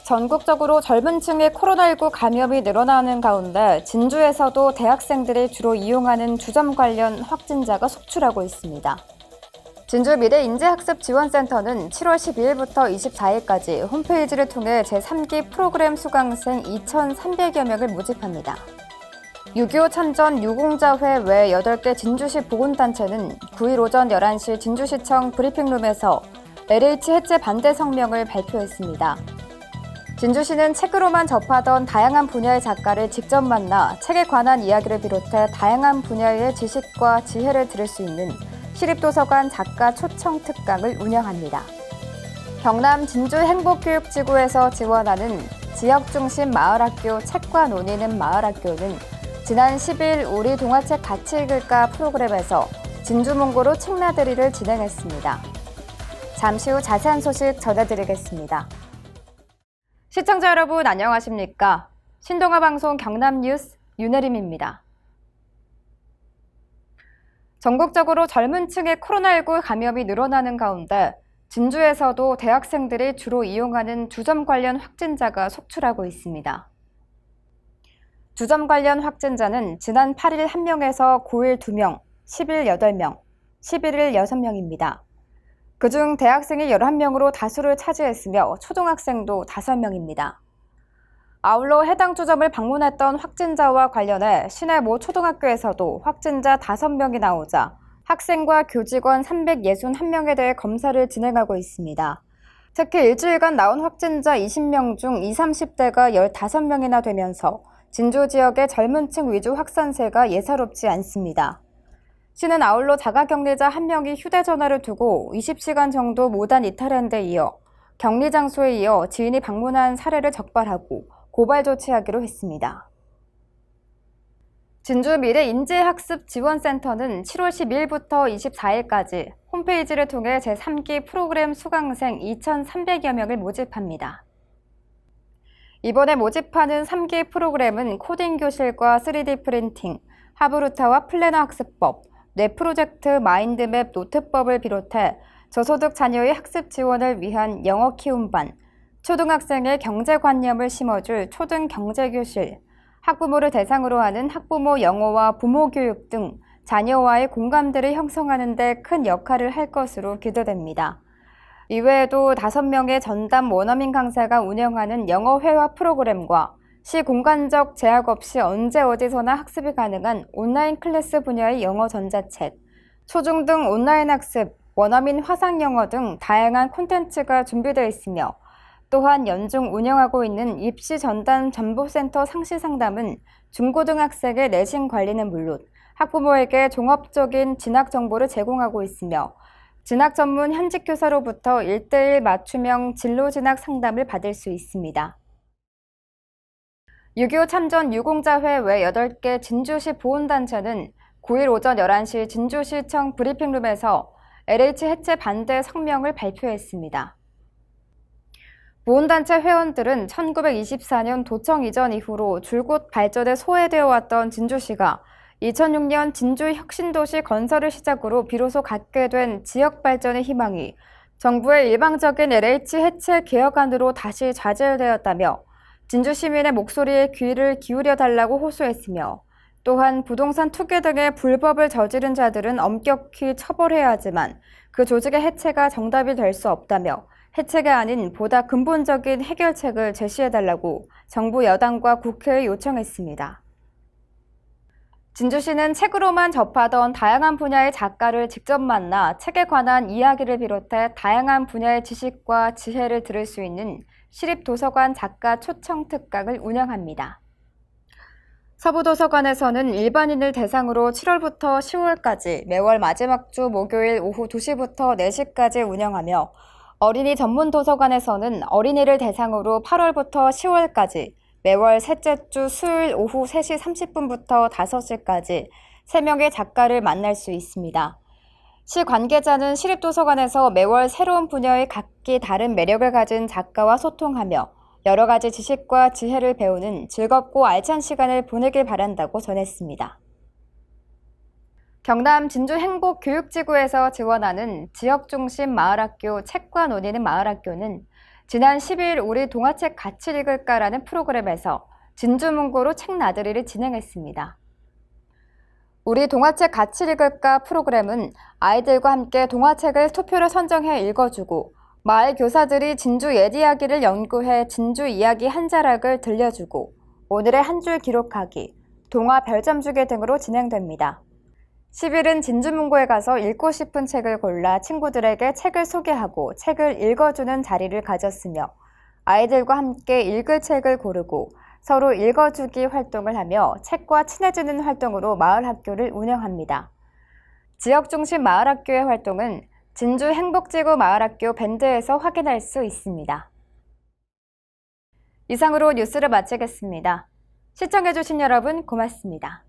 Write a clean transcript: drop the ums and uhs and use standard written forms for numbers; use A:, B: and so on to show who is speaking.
A: 전국적으로 젊은 층의 코로나19 감염이 늘어나는 가운데 진주에서도 대학생들이 주로 이용하는 주점 관련 확진자가 속출하고 있습니다. 진주 미래인재학습지원센터는 7월 12일부터 24일까지 홈페이지를 통해 제3기 프로그램 수강생 2,300여 명을 모집합니다. 6.25 참전 유공자회 외 8개 진주시 보건단체는 9일 오전 11시 진주시청 브리핑룸에서 LH 해체 반대 성명을 발표했습니다. 진주시는 책으로만 접하던 다양한 분야의 작가를 직접 만나 책에 관한 이야기를 비롯해 다양한 분야의 지식과 지혜를 들을 수 있는 시립도서관 작가 초청 특강을 운영합니다. 경남 진주 행복교육지구에서 지원하는 지역중심 마을학교 책과 논의는 마을학교는 지난 10일 우리 동화책 같이 읽을까 프로그램에서 진주몽고로 책나들이를 진행했습니다. 잠시 후 자세한 소식 전해드리겠습니다. 시청자 여러분 안녕하십니까? 신동아방송 경남뉴스 윤혜림입니다. 전국적으로 젊은 층의 코로나19 감염이 늘어나는 가운데 진주에서도 대학생들이 주로 이용하는 주점 관련 확진자가 속출하고 있습니다. 주점 관련 확진자는 지난 8일 1명에서 9일 2명, 10일 8명, 11일 6명입니다. 그중 대학생이 11명으로 다수를 차지했으며 초등학생도 5명입니다. 아울러 해당 주점을 방문했던 확진자와 관련해 시내 모 초등학교에서도 확진자 5명이 나오자 학생과 교직원 361명에 대해 검사를 진행하고 있습니다. 특히 일주일간 나온 확진자 20명 중 20, 30대가 15명이나 되면서 진주 지역의 젊은 층 위주 확산세가 예사롭지 않습니다. 시는 아울러 자가격리자 1명이 휴대전화를 두고 20시간 정도 무단 이탈한 데 이어 격리 장소에 이어 지인이 방문한 사례를 적발하고 고발 조치하기로 했습니다. 진주 미래인재학습지원센터는 7월 12일부터 24일까지 홈페이지를 통해 제3기 프로그램 수강생 2,300여 명을 모집합니다. 이번에 모집하는 3기 프로그램은 코딩 교실과 3D 프린팅, 하브루타와 플래너 학습법, 뇌프로젝트 마인드맵 노트법을 비롯해 저소득 자녀의 학습 지원을 위한 영어 키움반, 초등학생의 경제관념을 심어줄 초등경제교실, 학부모를 대상으로 하는 학부모 영어와 부모 교육 등 자녀와의 공감대를 형성하는 데 큰 역할을 할 것으로 기대됩니다. 이외에도 5명의 전담 원어민 강사가 운영하는 영어 회화 프로그램과 시공간적 제약 없이 언제 어디서나 학습이 가능한 온라인 클래스 분야의 영어 전자책, 초중등 온라인 학습, 원어민 화상 영어 등 다양한 콘텐츠가 준비되어 있으며 또한 연중 운영하고 있는 입시 전담 정보센터 상시 상담은 중고등학생의 내신 관리는 물론 학부모에게 종합적인 진학 정보를 제공하고 있으며 진학 전문 현직 교사로부터 1:1 맞춤형 진로 진학 상담을 받을 수 있습니다. 6.25 참전 유공자회 외 8개 진주시 보훈단체는 9일 오전 11시 진주시청 브리핑룸에서 LH 해체 반대 성명을 발표했습니다. 보훈단체 회원들은 1924년 도청 이전 이후로 줄곧 발전에 소외되어 왔던 진주시가 2006년 진주 혁신도시 건설을 시작으로 비로소 갖게 된 지역 발전의 희망이 정부의 일방적인 LH 해체 개혁안으로 다시 좌절되었다며 진주 시민의 목소리에 귀를 기울여 달라고 호소했으며 또한 부동산 투기 등의 불법을 저지른 자들은 엄격히 처벌해야 하지만 그 조직의 해체가 정답이 될 수 없다며 해체가 아닌 보다 근본적인 해결책을 제시해달라고 정부 여당과 국회에 요청했습니다. 진주시는 책으로만 접하던 다양한 분야의 작가를 직접 만나 책에 관한 이야기를 비롯해 다양한 분야의 지식과 지혜를 들을 수 있는 시립도서관 작가 초청 특강을 운영합니다. 서부도서관에서는 일반인을 대상으로 7월부터 10월까지 매월 마지막 주 목요일 오후 2시부터 4시까지 운영하며 어린이 전문도서관에서는 어린이를 대상으로 8월부터 10월까지 매월 셋째 주 수요일 오후 3시 30분부터 5시까지 3명의 작가를 만날 수 있습니다. 시 관계자는 시립도서관에서 매월 새로운 분야의 각기 다른 매력을 가진 작가와 소통하며 여러 가지 지식과 지혜를 배우는 즐겁고 알찬 시간을 보내길 바란다고 전했습니다. 경남 진주 행복교육지구에서 지원하는 지역중심 마을학교 책과 논의는 마을학교는 지난 10일 우리 동화책 같이 읽을까라는 프로그램에서 진주문고로 책 나들이를 진행했습니다. 우리 동화책 같이 읽을까 프로그램은 아이들과 함께 동화책을 투표로 선정해 읽어주고 마을 교사들이 진주 옛 이야기를 연구해 진주 이야기 한 자락을 들려주고 오늘의 한 줄 기록하기, 동화 별점 주기 등으로 진행됩니다. 10일은 진주문고에 가서 읽고 싶은 책을 골라 친구들에게 책을 소개하고 책을 읽어주는 자리를 가졌으며 아이들과 함께 읽을 책을 고르고 서로 읽어주기 활동을 하며 책과 친해지는 활동으로 마을 학교를 운영합니다. 지역 중심 마을 학교의 활동은 진주 행복지구 마을학교 밴드에서 확인할 수 있습니다. 이상으로 뉴스를 마치겠습니다. 시청해주신 여러분 고맙습니다.